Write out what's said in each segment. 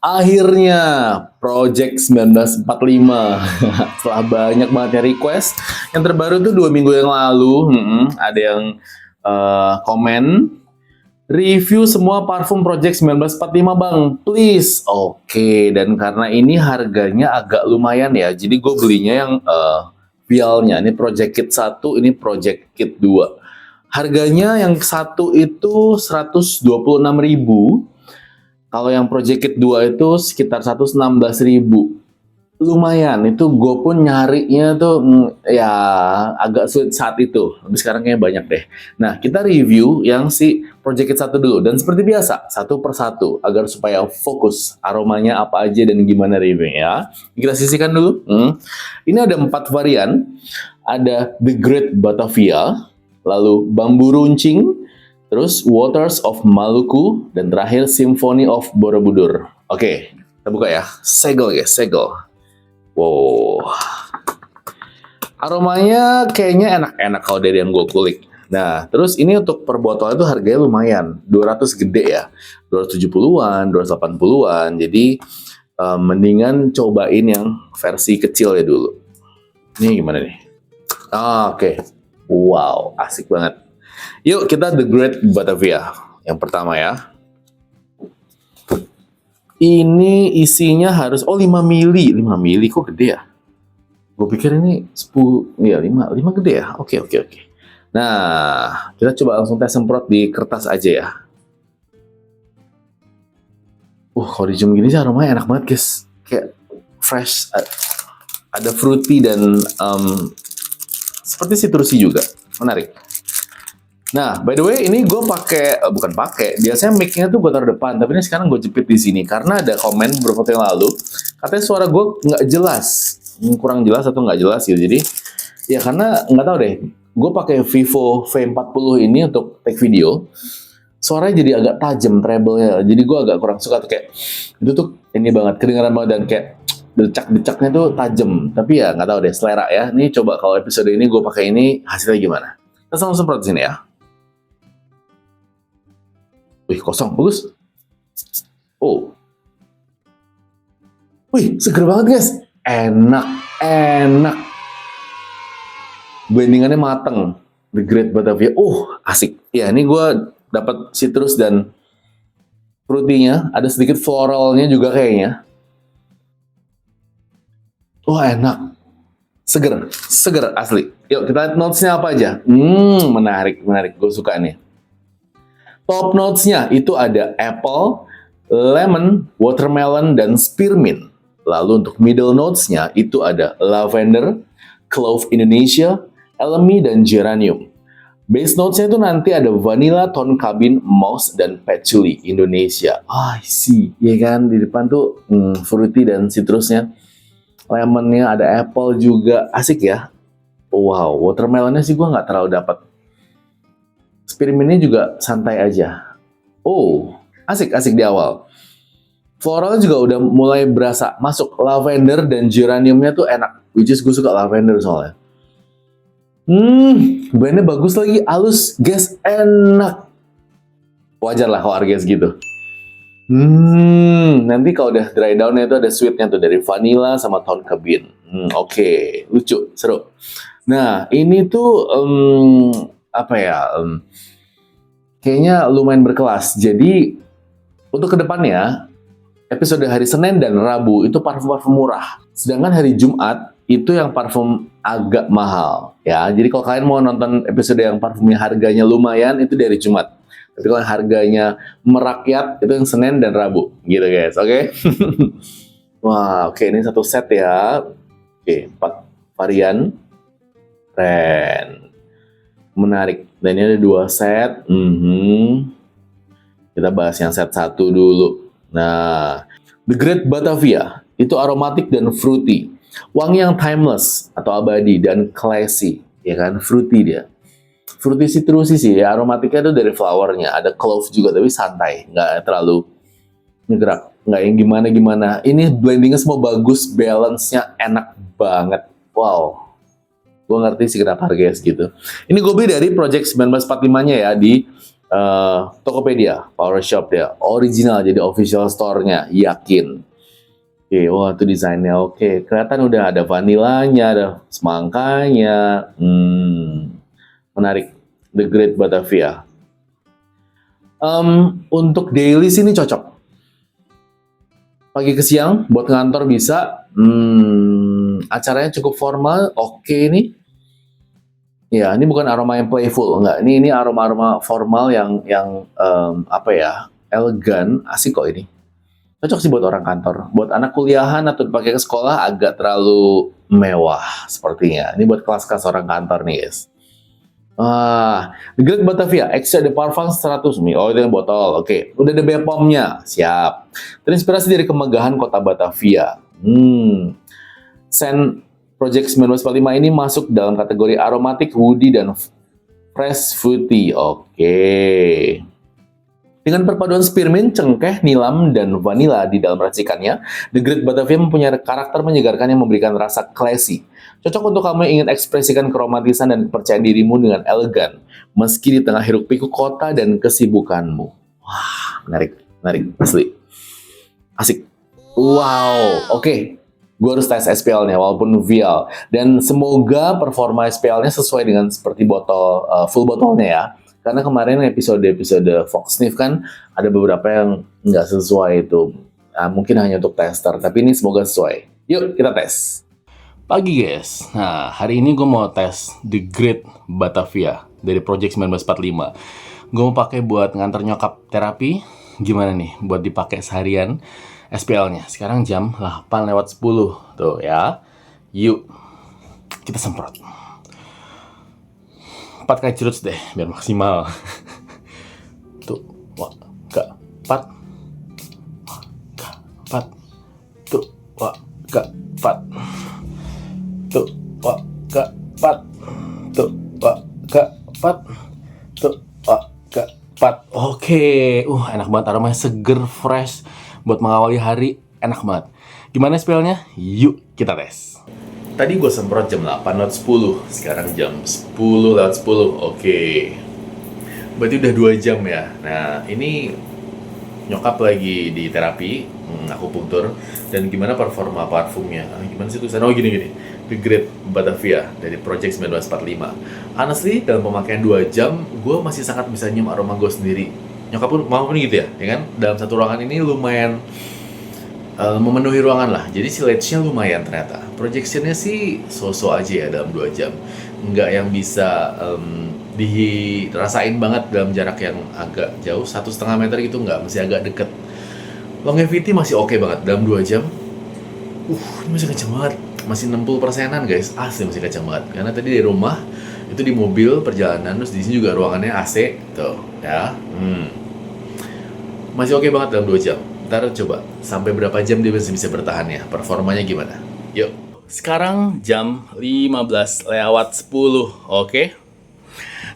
Akhirnya Project 1945 setelah banyak banget yang request. Yang terbaru tuh 2 minggu yang lalu ada yang komen review semua parfum Project 1945 bang, please. Oke, dan karena ini harganya agak lumayan ya, jadi gue belinya yang vialnya. Ini Project Kit 1, ini Project Kit 2. Harganya yang satu itu 126.000. Kalau yang Project Kit 2 itu sekitar 116.000. Lumayan, itu gue pun nyarinya tuh ya agak sulit saat itu. Tapi sekarang kayaknya banyak deh. Nah, kita review yang si Project Kit 1 dulu. Dan seperti biasa, satu persatu agar supaya fokus aromanya apa aja dan gimana reviewnya. Kita sisihkan dulu. Ini ada 4 varian. Ada The Great Batavia, lalu Bambu Runcing, terus Waters of Maluku, dan terakhir Symphony of Borobudur. Oke, kita buka ya. Segel ya, segel. Wow. Aromanya kayaknya enak-enak kalau dari yang gue kulik. Nah, terus ini untuk per botol itu harganya lumayan. 200 gede ya. 270-an, 280-an. Jadi, mendingan cobain yang versi kecil ya dulu. Ini gimana nih? Oke. Wow, asik banget. Yuk kita The Great Batavia. Yang pertama ya. Ini isinya harus 5 mili. 5 mili kok gede ya? Gue pikir ini 10, ya 5 gede ya? Oke. Nah, kita coba langsung tes semprot di kertas aja ya. Kalau dicium gini sih aromanya enak banget guys. Kayak fresh, ada fruity dan seperti citrusi juga. Menarik. Nah, by the way, ini gue bukan pakai. Biasanya mic-nya tuh gue taruh depan, tapi ini sekarang gue jepit di sini karena ada komen beberapa waktu yang lalu, katanya suara gue nggak jelas, kurang jelas atau nggak jelas gitu. Jadi, ya karena nggak tahu deh. Gue pakai Vivo V40 ini untuk take video, suaranya jadi agak tajam treble-nya. Jadi gue agak kurang suka tuh kayak itu tuh ini banget kedengaran banget dan kayak decak-decaknya tuh tajam. Tapi ya nggak tahu deh selera ya. Ini coba kalau episode ini gue pakai ini hasilnya gimana? Kita langsung semprot di sini ya. Wih, kosong, bagus. Wih, seger banget guys. Enak. Blendingannya mateng. The Great Batavia. Asik. Ya, ini gue dapat citrus dan fruity-nya. Ada sedikit floralnya juga kayaknya. Enak. Seger asli. Yuk, kita lihat notes-nya apa aja. Menarik. Gue suka nih. Top notes-nya itu ada apple, lemon, watermelon, dan spearmint. Lalu untuk middle notes-nya itu ada lavender, clove Indonesia, elemi, dan geranium. Base notes-nya itu nanti ada vanilla, tonka bean, mouse, dan patchouli Indonesia. I see. Ya kan, di depan tuh fruity dan citrusnya. Lemonnya ada apple juga. Asik ya. Wow, watermelonnya sih gue nggak terlalu dapat. Spearmintnya juga santai aja. Asik di awal. Floralnya juga udah mulai berasa masuk. Lavender dan geraniumnya tuh enak. Which is gue suka lavender soalnya. Blendnya bagus lagi, halus, guys, enak. Wajar lah kalau harganya segitu. Nanti kalau udah dry down-nya itu ada sweetnya tuh dari vanilla sama tonka bean. Oke, lucu, seru. Nah, ini tuh kayaknya lumayan berkelas. Jadi untuk kedepannya episode hari Senin dan Rabu itu parfum-parfum murah. Sedangkan hari Jumat itu yang parfum agak mahal ya. Jadi kalau kalian mau nonton episode yang parfumnya harganya lumayan itu dari Jumat. Tapi kalau yang harganya merakyat itu yang Senin dan Rabu gitu guys. Oke? Wah, oke, ini satu set ya. Oke, 4 varian. Keren. Menarik. Dan ini ada 2 set. Kita bahas yang set 1 dulu. Nah, The Great Batavia itu aromatik dan fruity. Wangi yang timeless atau abadi dan classy, ya kan? Fruity dia. Fruity citrusi sih, ya aromatiknya itu dari flowernya. Ada clove juga tapi santai, nggak terlalu ngegerak, nggak yang gimana-gimana. Ini blendingnya semua bagus, balance-nya enak banget. Wow. Gue ngerti sih kenapa harganya segitu. Ini gue beli dari Project 1945-nya ya di Tokopedia, Power Shop dia, original jadi official store-nya, yakin. Oke, wah itu desainnya oke. Kelihatan udah ada vanilanya, ada semangkanya. Menarik. The Great Batavia. Untuk daily sini cocok. Pagi ke siang, buat ngantor bisa. Acaranya cukup formal, oke nih. Ya, ini bukan aroma yang playful, enggak. Ini aroma-aroma formal yang elegan, asik kok ini. Cocok sih buat orang kantor. Buat anak kuliahan atau dipakai ke sekolah agak terlalu mewah sepertinya. Ini buat kelas-kelas orang kantor nih, guys. The Great Batavia, Extra de Parfum 100 ml. Oh, itu yang botol. Oke, udah ada BPOM-nya. Siap. Terinspirasi dari kemegahan kota Batavia. Scent Project 1945 ini masuk dalam kategori aromatic, woody, dan fresh fruity. Oke. Dengan perpaduan spearmint, cengkeh, nilam, dan vanila di dalam racikannya, The Great Batavia mempunyai karakter menyegarkan yang memberikan rasa classy. Cocok untuk kamu yang ingin ekspresikan keromantisan dan kepercayaan dirimu dengan elegan, meski di tengah hiruk-pikuk kota dan kesibukanmu. Wah, menarik, asli. Asik. Wow, oke. Gue harus tes SPL-nya walaupun vial. Dan semoga performa SPL-nya sesuai dengan seperti botol full botolnya ya. Karena kemarin episode Fox Sniff kan ada beberapa yang nggak sesuai itu. Mungkin hanya untuk tester, tapi ini semoga sesuai. Yuk kita tes. Pagi guys, nah hari ini gue mau tes The Great Batavia dari Project 1945. Gue mau pakai buat nganter nyokap terapi. Gimana nih buat dipakai seharian SPL-nya. Sekarang jam 8:10 tuh ya. Yuk kita semprot 4 kali cerut deh biar maksimal. Tuh, wah, gak 4. Tuh, wah, gak 4. Tuh, wah, gak 4. Tuh, wah, gak 4. Tuh, wah, gak 4. Oke, enak banget, aromanya seger, fresh buat mengawali hari, enak banget. Gimana spellnya? Yuk kita tes. Tadi gue semprot jam 8:10, sekarang jam 10:10. Oke. Berarti udah 2 jam ya. Nah, ini nyokap lagi di terapi, akupunktur. Dan gimana performa parfumnya? Gimana sih tulisannya? Oh gini. The Great Batavia dari Project 1945. Honestly, dalam pemakaian 2 jam, gue masih sangat bisa nyium aroma gue sendiri. Nyokap pun mau pun gitu ya kan? Dalam satu ruangan ini lumayan memenuhi ruangan lah. Jadi silage-nya lumayan ternyata. Projection-nya sih so-so aja ya dalam 2 jam. Nggak yang bisa dirasain banget dalam jarak yang agak jauh, 1,5 meter gitu nggak, masih agak deket. Longevity masih oke banget dalam 2 jam. Ini masih kenceng banget. Masih 60%-an guys. Asli masih kenceng banget. Karena tadi di rumah, itu di mobil perjalanan, terus di sini juga ruangannya AC tuh ya. Masih oke banget dalam 2 jam. Ntar coba sampai berapa jam dia bisa bertahan ya. Performanya gimana? Yuk. Sekarang jam 15:10. Oke.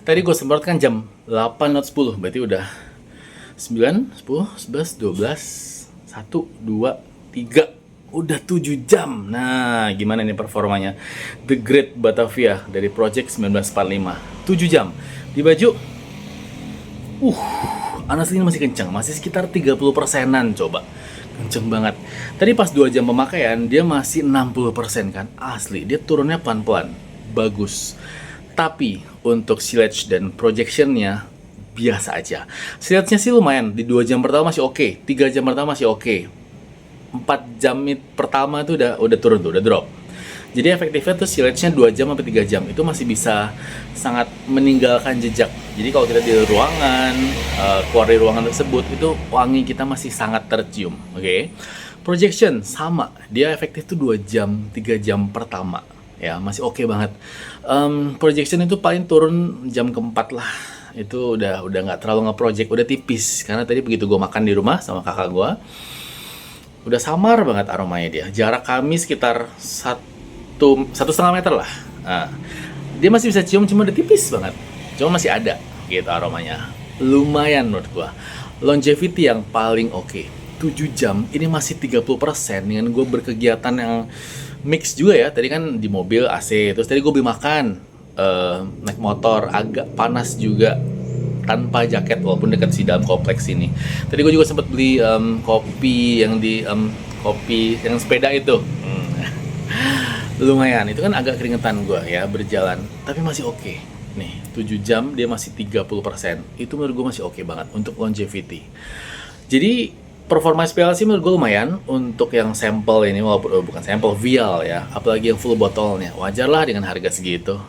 Tadi gue semprot kan jam 8:10. Berarti udah 9, 10, 11, 12, 1, 2, 3. Udah 7 jam. Nah, gimana nih performanya? The Great Batavia dari Project 1945. 7 jam. Di baju honestly ini masih kenceng, masih sekitar 30%-an coba. Kenceng banget. Tadi pas 2 jam pemakaian, dia masih 60% kan. Asli, dia turunnya pelan-pelan. Bagus. Tapi, untuk silage dan projection-nya, biasa aja. Silage-nya sih lumayan. Di 2 jam pertama masih oke. 3 jam pertama masih oke. 4 jam pertama tuh udah turun tuh, udah drop. Jadi efektifnya tuh silage-nya 2 jam sampai 3 jam. Itu masih bisa sangat meninggalkan jejak. Jadi kalau kita di ruangan, keluar dari ruangan tersebut, itu wangi kita masih sangat tercium. Oke. Projection sama. Dia efektif tuh 2 jam, 3 jam pertama. Ya, masih oke banget. Projection itu paling turun jam keempat lah. Itu udah nggak terlalu nge-project, udah tipis. Karena tadi begitu gue makan di rumah sama kakak gue, udah samar banget aromanya dia. Jarak kami sekitar 1,5 meter lah. Nah, dia masih bisa cium, cuma udah tipis banget. Cuma masih ada gitu aromanya. Lumayan menurut gua. Longevity yang paling oke. 7 jam, ini masih 30% dengan gue berkegiatan yang mix juga ya. Tadi kan di mobil AC, terus tadi gue beli makan, naik motor, agak panas juga. tanpa jaket walaupun dekat sih dalam kompleks ini. Tadi gue juga sempat beli kopi yang di kopi yang sepeda itu. Lumayan, itu kan agak keringetan gue ya berjalan, tapi masih oke. Nih, 7 jam dia masih 30%. Itu menurut gue masih oke banget untuk longevity. Jadi, performa SPL sih menurut gue lumayan untuk yang sampel ini, walaupun bukan sampel, vial ya. Apalagi yang full botolnya, wajar lah dengan harga segitu.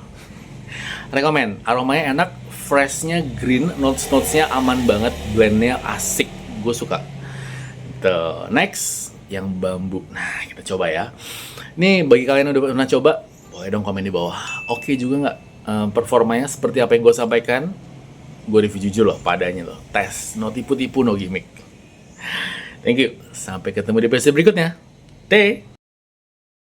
Rekomen, aromanya enak, freshnya green, notes-notesnya aman banget, blendnya asik, gue suka. Tuh, next, yang bambu. Nah, kita coba ya. Nih, bagi kalian yang udah pernah coba, boleh dong komen di bawah. Oke juga nggak performanya seperti apa yang gue sampaikan? Gue review jujur loh, padanya loh. Tes, no tipu-tipu, no gimmick. Thank you. Sampai ketemu di episode berikutnya. Teh.